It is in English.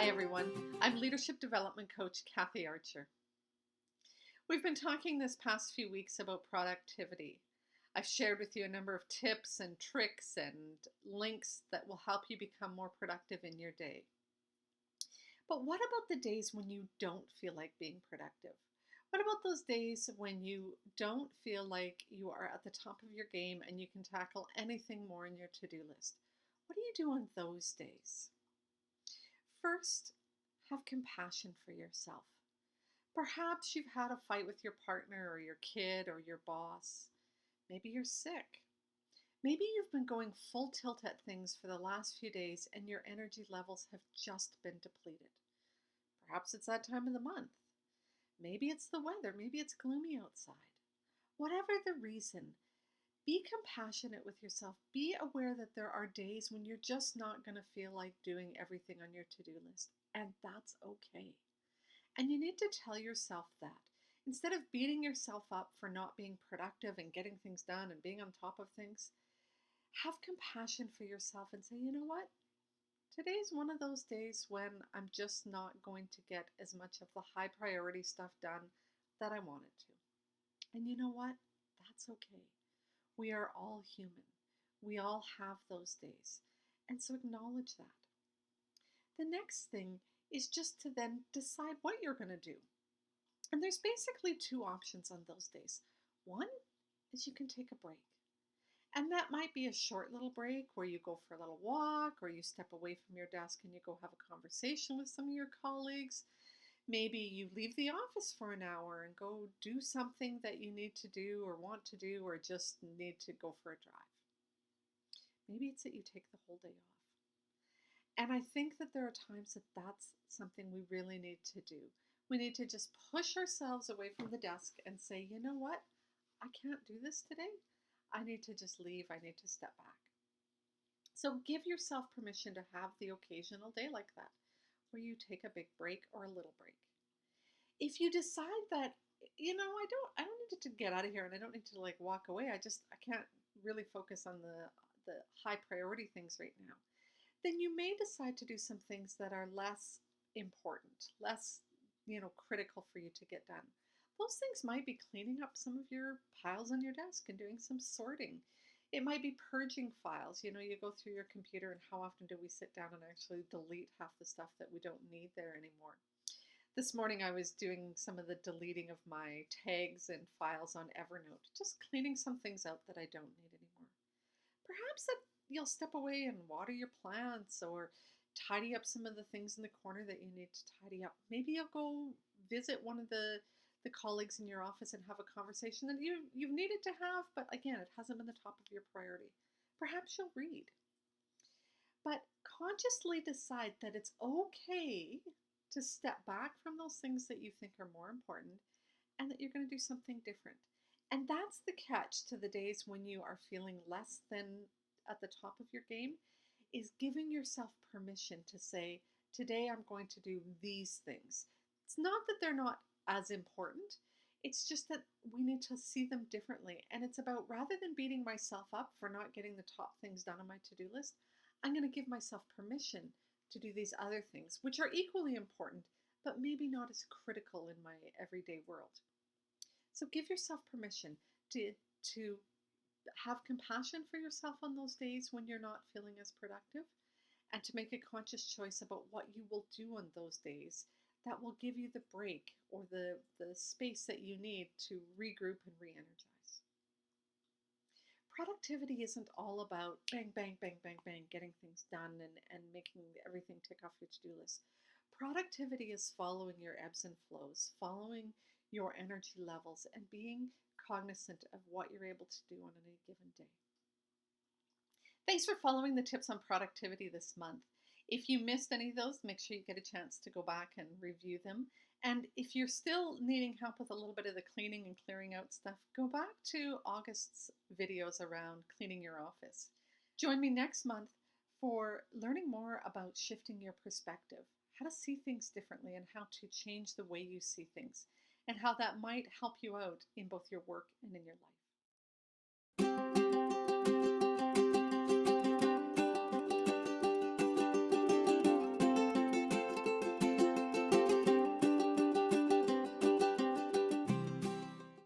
Hi everyone, I'm Leadership Development Coach Kathy Archer. We've been talking this past few weeks about productivity. I've shared with you a number of tips and tricks and links that will help you become more productive in your day. But what about the days when you don't feel like being productive? What about those days when you don't feel like you are at the top of your game and you can tackle anything more in your to-do list? What do you do on those days? First, have compassion for yourself. Perhaps you've had a fight with your partner or your kid or your boss. Maybe you're sick. Maybe you've been going full tilt at things for the last few days and your energy levels have just been depleted. Perhaps it's that time of the month. Maybe it's the weather. Maybe it's gloomy outside. Whatever the reason, be compassionate with yourself. Be aware that there are days when you're just not going to feel like doing everything on your to-do list, and that's okay. And you need to tell yourself that. Instead of beating yourself up for not being productive and getting things done and being on top of things, have compassion for yourself and say, you know what? Today's one of those days when I'm just not going to get as much of the high priority stuff done that I wanted to. And you know what? That's okay. We are all human. We all have those days. And so acknowledge that. The next thing is just to then decide what you're going to do. And there's basically two options on those days. One is you can take a break. And that might be a short little break where you go for a little walk or you step away from your desk and you go have a conversation with some of your colleagues. Maybe you leave the office for an hour and go do something that you need to do or want to do or just need to go for a drive. Maybe it's that you take the whole day off. And I think that there are times that that's something we really need to do. We need to just push ourselves away from the desk and say, you know what? I can't do this today. I need to just leave. I need to step back. So give yourself permission to have the occasional day like that, where you take a big break or a little break. If you decide that, I don't need to get out of here and I don't need to walk away. I can't really focus on the high priority things right now. Then you may decide to do some things that are less important, less, critical for you to get done. Those things might be cleaning up some of your piles on your desk and doing some sorting. It might be purging files. You go through your computer and how often do we sit down and actually delete half the stuff that we don't need there anymore? This morning I was doing some of the deleting of my tags and files on Evernote, just cleaning some things out that I don't need anymore. Perhaps that you'll step away and water your plants or tidy up some of the things in the corner that you need to tidy up. Maybe you'll go visit one of the colleagues in your office and have a conversation that you've needed to have, but again, it hasn't been the top of your priority. Perhaps you'll read. But consciously decide that it's okay to step back from those things that you think are more important and that you're going to do something different. And that's the catch to the days when you are feeling less than at the top of your game, is giving yourself permission to say, today I'm going to do these things. It's not that they're not as important. It's just that we need to see them differently. And it's about, rather than beating myself up for not getting the top things done on my to-do list, I'm going to give myself permission to do these other things, which are equally important, but maybe not as critical in my everyday world. So give yourself permission to have compassion for yourself on those days when you're not feeling as productive, and to make a conscious choice about what you will do on those days that will give you the break or the space that you need to regroup and re-energize. Productivity isn't all about bang, bang, bang, bang, bang, getting things done and making everything tick off your to-do list. Productivity is following your ebbs and flows, following your energy levels, and being cognizant of what you're able to do on any given day. Thanks for following the tips on productivity this month. If you missed any of those, make sure you get a chance to go back and review them. And if you're still needing help with a little bit of the cleaning and clearing out stuff, go back to August's videos around cleaning your office. Join me next month for learning more about shifting your perspective, how to see things differently and how to change the way you see things, and how that might help you out in both your work and in your life.